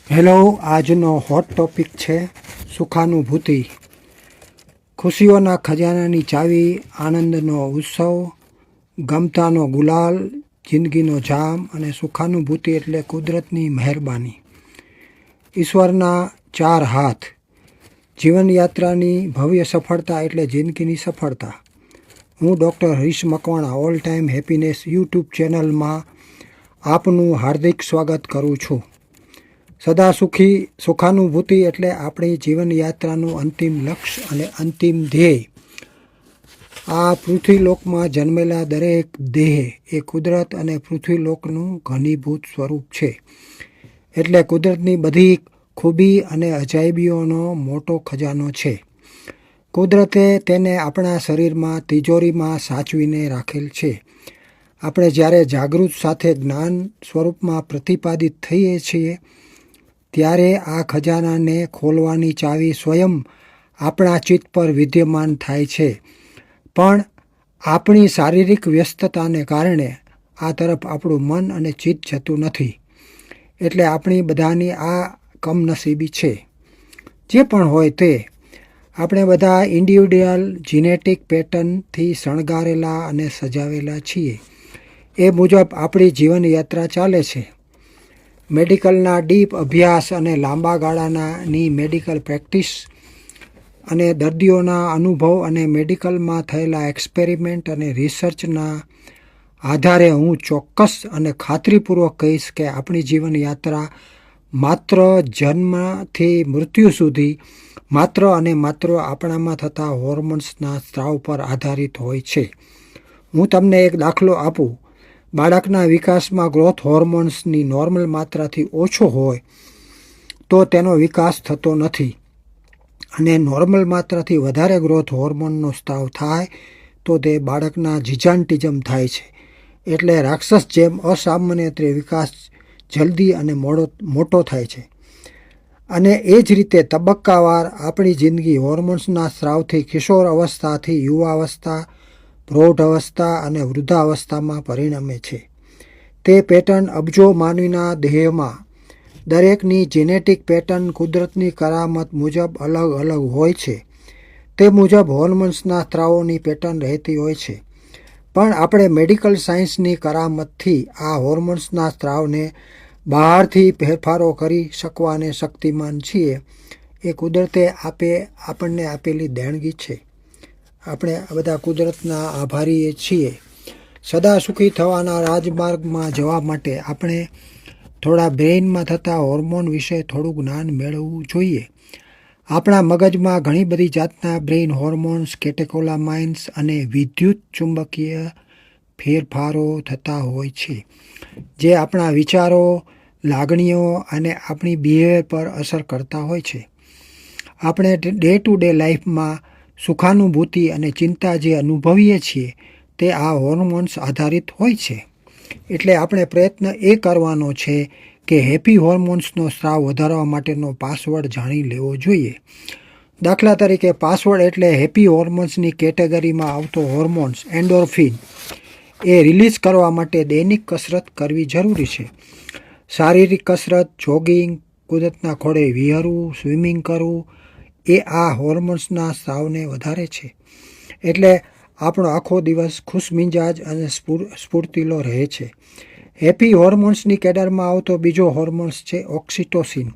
Hello, આજનો hot topic છે સુખાનુભૂતિ. ખુશીઓના ખજાનાની ચાવી, આનંદનો ઉત્સવ, ગમતાનો ગુલાલ, જિંદગીનો જામ અને સુખાનુભૂતિ એટલે કુદરતની મહેરબાની. ઈશ્વરના ચાર હાથ. જીવનયાત્રાની ભવ્ય સફળતા એટલે જિંદગીની સફળતા. હું doctor Harish Makwana all time happiness YouTube ચેનલમાં આપનું હાર્દિક સ્વાગત કરું છું. સદા સુખી સુખાનુભૂતિ એટલે આપણી જીવનયાત્રાનું અંતિમ લક્ષ્ય અને અંતિમ ધ્યેય. આ પૃથ્વીલોકમાં જન્મેલા દરેક દેહ એ કુદરત અને પૃથ્વીલોકનું ઘનીભૂત સ્વરૂપ છે. એટલે કુદરતની બધી ખૂબી અને અજાયબીઓનો મોટો ખજાનો છે. કુદરતે તેને આપણા શરીરમાં તિજોરીમાં સાચવીને રાખેલ છે. આપણે જ્યારે જાગૃત સાથે જ્ઞાન સ્વરૂપમાં પ્રતિપાદિત થઈએ છીએ ત્યારે આ ખજાનાને ખોલવાની ચાવી સ્વયં આપણા ચિત્ત પર વિદ્યમાન થાય છે. પણ આપણી શારીરિક વ્યસ્તતાને કારણે આ તરફ આપણું મન અને ચિત્ત જતું નથી. એટલે આપણી બધાની આ કમનસીબી છે. જે પણ હોય તે, આપણે બધા ઇન્ડિવિડ્યુઅલ જીનેટિક પેટર્નથી શણગારેલા અને સજાવેલા છીએ. એ મુજબ આપણી જીવનયાત્રા ચાલે છે. મેડિકલના ડીપ અભ્યાસ અને લાંબા ગાળાની મેડિકલ પ્રેક્ટિસ અને દર્દીઓના અનુભવ અને મેડિકલમાં થયેલા એક્સપેરિમેન્ટ અને રિસર્ચના આધારે હું ચોક્કસ અને ખાતરીપૂર્વક કહીશ કે આપણી જીવનયાત્રા માત્ર જન્મથી મૃત્યુ સુધી માત્ર અને માત્ર આપણામાં થતા હોર્મોન્સના સ્ત્રાવ પર આધારિત હોય છે. હું તમને એક દાખલો આપું. બાળકના વિકાસમાં ગ્રોથ હોર્મોન્સની નોર્મલ માત્રાથી ઓછો હોય તો તેનો વિકાસ થતો નથી, અને નોર્મલ માત્રાથી વધારે ગ્રોથ હોર્મોનનો સ્ત્રાવ થાય તો તે બાળકના જીજાન્ટિઝમ થાય છે. એટલે રાક્ષસ જેમ અસામાન્ય રીતે વિકાસ જલ્દી અને મોટો થાય છે. અને એ જ રીતે તબક્કાવાર આપણી જિંદગી હોર્મોન્સના સ્ત્રાવથી કિશોર અવસ્થાથી યુવાવસ્થા, પ્રૌઢ અવસ્થા અને વૃદ્ધાવસ્થામાં પરિણમે છે. તે પેટર્ન અબજો માનવીના દેહમાં દરેકની જેનેટિક પેટર્ન કુદરતની કરામત મુજબ અલગ અલગ હોય છે. તે મુજબ હોર્મોન્સના સ્ત્રાવોની પેટર્ન રહેતી હોય છે. પણ આપણે મેડિકલ સાયન્સની કરામતથી આ હોર્મોન્સના સ્ત્રાવને બહારથી ફેરફારો કરી શકવાને શક્તિમાન છીએ. એ કુદરતે આપણને આપેલી દેણગી છે. આપણે બધા કુદરતના આભારી છીએ. સદા સુખી થવાના રાજમાર્ગમાં જવા માટે આપણે થોડા બ્રેઇનમાં થતા હોર્મોન વિશે થોડું જ્ઞાન મેળવવું જોઈએ. આપણા મગજમાં ઘણી બધી જાતના બ્રેઇન હોર્મોન્સ, કેટેકોલામાઇન્સ અને વિદ્યુત ચુંબકીય ફેરફારો થતા હોય છે, જે આપણા વિચારો, લાગણીઓ અને આપણી બિહેવિયર પર અસર કરતા હોય છે. આપણે ડે ટુ ડે લાઈફમાં સુખાનુભૂતિ અને ચિંતા જે અનુભવીએ છીએ તે આ હોર્મોન્સ આધારિત હોય છે. એટલે આપણે પ્રયત્ન એ કરવાનો છે કે હેપી હોર્મોન્સનો સ્ત્રાવ વધારવા માટેનો પાસવર્ડ જાણી લેવો જોઈએ. દાખલા તરીકે પાસવર્ડ એટલે હેપી હોર્મોન્સની કેટેગરીમાં આવતો હોર્મોન્સ એન્ડોર્ફિન. એ રિલીઝ કરવા માટે દૈનિક કસરત કરવી જરૂરી છે. શારીરિક કસરત, જોગિંગ, કુદરતના ખોળે વિહરવું, સ્વિમિંગ કરવું એ આ હોર્મોન્સના સ્ત્રાવને વધારે છે. એટલે આપણો આખો દિવસ ખુશમિજાજ અને સ્ફૂર્તિલો રહે છે. હેપી હોર્મોન્સની કેડરમાં આવતો બીજો હોર્મોન્સ છે ઓક્સિટોસિન,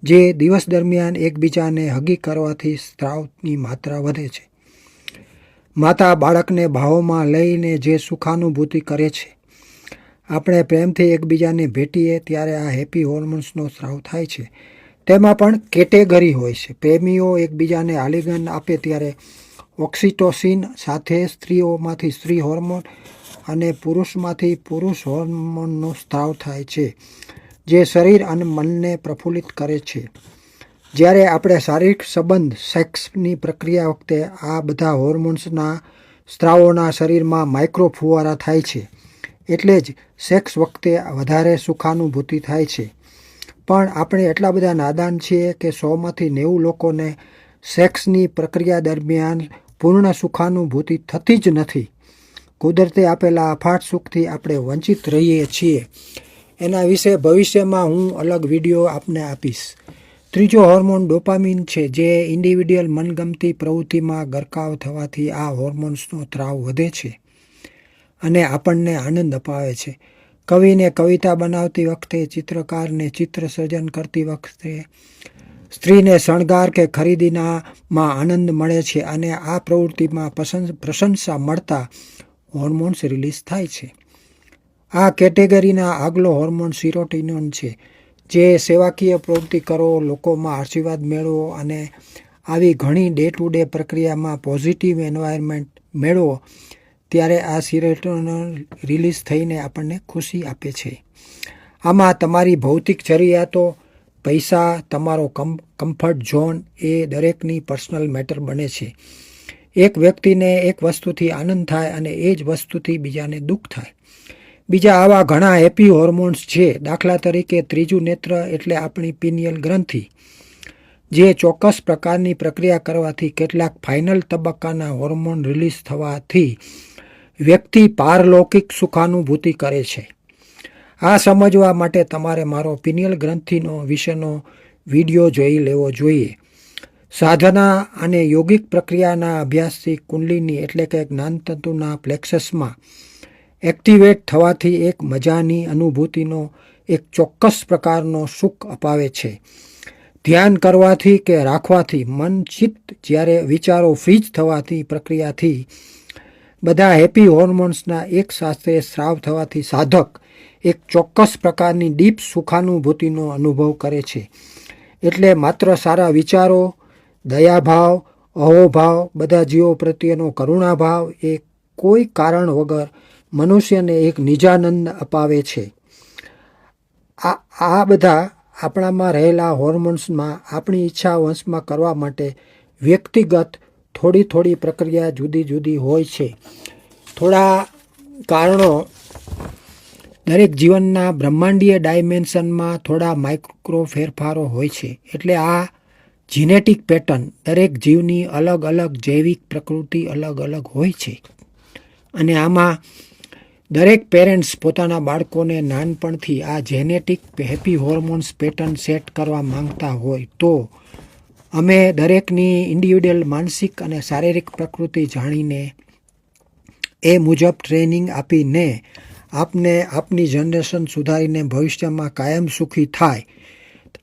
જે દિવસ દરમિયાન એકબીજાને હગી કરવાથી સ્ત્રાવની માત્રા વધે છે. માતા બાળકને ભાવોમાં લઈને જે સુખાનુભૂતિ કરે છે. આપણે પ્રેમથી એકબીજાને ભેટીએ ત્યારે આ હેપી હોર્મોન્સનો સ્ત્રાવ થાય છે. તેમાં પણ કેટેગરી હોય છે. પ્રેમીઓ એકબીજાને આલિંગન આપે ત્યારે ઓક્સિટોસિન સાથે સ્ત્રીઓમાંથી સ્ત્રી હોર્મોન અને પુરુષમાંથી પુરુષ હોર્મોનનો સ્ત્રાવ થાય છે, જે શરીર અને મનને પ્રફુલ્લિત કરે છે. જ્યારે આપણે શારીરિક સંબંધ સેક્સની પ્રક્રિયા વખતે આ બધા હોર્મોન્સના સ્ત્રાવોના શરીરમાં માઇક્રો ફુવારા થાય છે. એટલે જ સેક્સ વખતે વધારે સુખાનુભૂતિ થાય છે. પણ આપણે એટલા બધા નાદાન છીએ કે 100માંથી 90 લોકોને સેક્સની પ્રક્રિયા દરમિયાન પૂર્ણ સુખાનુભૂતિ થતી જ નથી. કુદરતે આપેલા અફાટ સુખથી આપણે વંચિત રહીએ છીએ. એના વિશે ભવિષ્યમાં હું અલગ વિડીયો આપને આપીશ. ત્રીજો હોર્મોન ડોપામીન છે, જે ઇન્ડિવિડ્યુઅલ મનગમતી પ્રવૃત્તિમાં ગરકાવ થવાથી આ હોર્મોન્સનો સ્ત્રાવ વધે છે અને આપણને આનંદ અપાવે છે. કવિને કવિતા બનાવતી વખતે, ચિત્રકારને ચિત્ર સર્જન કરતી વખતે, સ્ત્રીને શણગાર કે ખરીદીમાં આનંદ મળે છે અને આ પ્રવૃત્તિમાં પ્રશંસા મળતા હોર્મોન્સ રિલીઝ થાય છે. આ કેટેગરીના આગલો હોર્મોન સિરોટિનોન છે, જે સેવાકીય પ્રવૃત્તિ કરો, લોકોમાં આશીર્વાદ મેળવો અને આવી ઘણી ડે ટુ ડે પ્રક્રિયામાં પોઝિટિવ એન્વાયરમેન્ટ મેળવો ત્યારે આ સિરોટિનોન રિલીઝ થઈને આપણને ખુશી આપે છે. આમાં તમારી ભૌતિક જરૂરિયાતો, પૈસા, તમારો કમ્ફર્ટ ઝોન એ દરેકની પર્સનલ મેટર બને છે. એક વ્યક્તિને એક વસ્તુથી આનંદ થાય અને એ જ વસ્તુથી બીજાને દુઃખ થાય. બીજા આવા ઘણા હેપી હોર્મોન્સ છે. દાખલા તરીકે ત્રીજું નેત્ર એટલે આપણી પિનિયલ ગ્રંથિ, જે ચોક્કસ પ્રકારની પ્રક્રિયા કરવાથી કેટલાક ફાઇનલ તબક્કાના હોર્મોન રિલીઝ થવાથી વ્યક્તિ પારલૌકિક સુખાનુભૂતિ કરે છે. આ સમજવા માટે તમારે મારો પિનિયલ ગ્રંથિનો વિશેનો વિડીયો જોઈ લેવો જોઈએ. સાધના અને યોગિક પ્રક્રિયાના અભ્યાસથી કુંડલિની એટલે કે જ્ઞાનતંતુના પ્લેક્સસમાં એક્ટિવેટ થવાથી એક મજાની અનુભૂતિનો એક ચોક્કસ પ્રકારનો સુખ અપાવે છે. ધ્યાન કરવાથી કે રાખવાથી મન ચિત્ત જ્યારે વિચારો ફ્રીજ થવાથી પ્રક્રિયાથી બધા હેપી હોર્મોન્સના એક સાથે સ્રાવ થવાથી સાધક એક ચોક્કસ પ્રકારની ડીપ સુખાનુભૂતિનો અનુભવ કરે છે. એટલે માત્ર સારા વિચારો, દયાભાવ, અહોભાવ, બધા જીવો પ્રત્યેનો કરુણાભાવ એ કોઈ કારણ વગર મનુષ્યને એક નિજાનંદ અપાવે છે. આ બધા આપણામાં રહેલા હોર્મોન્સમાં આપણી ઈચ્છા વશમાં કરવા માટે વ્યક્તિગત થોડી પ્રક્રિયા જુદી જુદી હોય છે. થોડા કારણો દરેક જીવનના બ્રહ્માંડીય ડાયમેન્શનમાં થોડા માઇક્રો ફેરફારો હોય છે. એટલે આ જીનેટિક પેટર્ન દરેક જીવની અલગ અલગ જૈવિક પ્રકૃતિ અલગ અલગ હોય છે અને આમાં દરેક પેરેન્ટ્સ પોતાના બાળકોને નાનપણથી આ genetic happy hormones pattern set કરવા માંગતા હોય તો અમે દરેકની ઇન્ડિવિડ્યુઅલ માનસિક અને શારીરિક પ્રકૃતિ જાણીને એ મુજબ ટ્રેનિંગ આપીને આપને આપની જનરેશન સુધારીને ભવિષ્યમાં કાયમ સુખી થાય.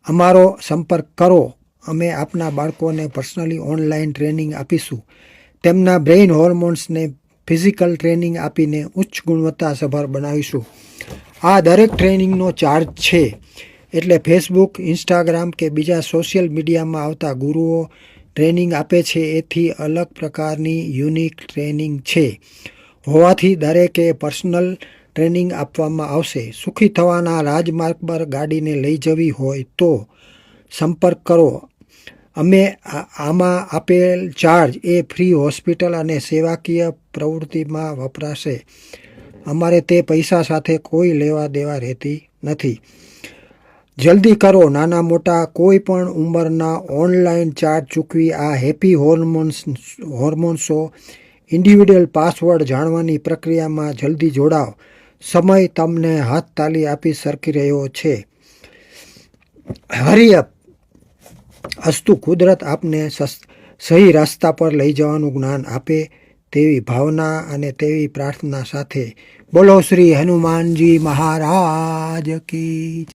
અમારો સંપર્ક કરો. અમે આપના બાળકોને પર્સનલી ઓનલાઈન ટ્રેનિંગ આપીશું. તેમના બ્રેઇન હોર્મોન્સને ફિઝિકલ ટ્રેનિંગ આપીને ઉચ્ચ ગુણવત્તાસભર બનાવીશું. આ દરેક ટ્રેનિંગનો ચાર્જ છે. એટલે ફેસબુક, ઇન્સ્ટાગ્રામ કે બીજા સોશિયલ મીડિયામાં આવતા ગુરુઓ ટ્રેનિંગ આપે છે એથી અલગ પ્રકારની યુનિક ટ્રેનિંગ છે હોવાથી દરેકે પર્સનલ ટ્રેનિંગ આપવામાં આવશે. સુખી થવાના રાજમાર્ગ પર ગાડીને લઈ જવી હોય તો સંપર્ક કરો. અમે આમાં આપેલ ચાર્જ એ ફ્રી હોસ્પિટલ અને સેવાકીય પ્રવૃત્તિમાં વપરાશે. અમારે તે પૈસા સાથે કોઈ લેવા દેવા રહેતી નથી. જલ્દી કરો. નાના મોટા કોઈ પણ ઉંમરના ઓનલાઈન ચાર્જ ચૂકવી આ હેપી હોર્મોન્સો ઇન્ડિવિડ્યુઅલ પાસવર્ડ જાણવાની પ્રક્રિયામાં જલ્દી જોડાઓ. સમય તમને હાથ તાલી આપી સરકી રહ્યો છે. હરિયપ અસ્તુ. કુદરત આપને સહી રસ્તા પર લઈ જવાનું જ્ઞાન આપે તેવી ભાવના અને તેવી પ્રાર્થના સાથે બોલો શ્રી હનુમાનજી મહારાજ કી જય.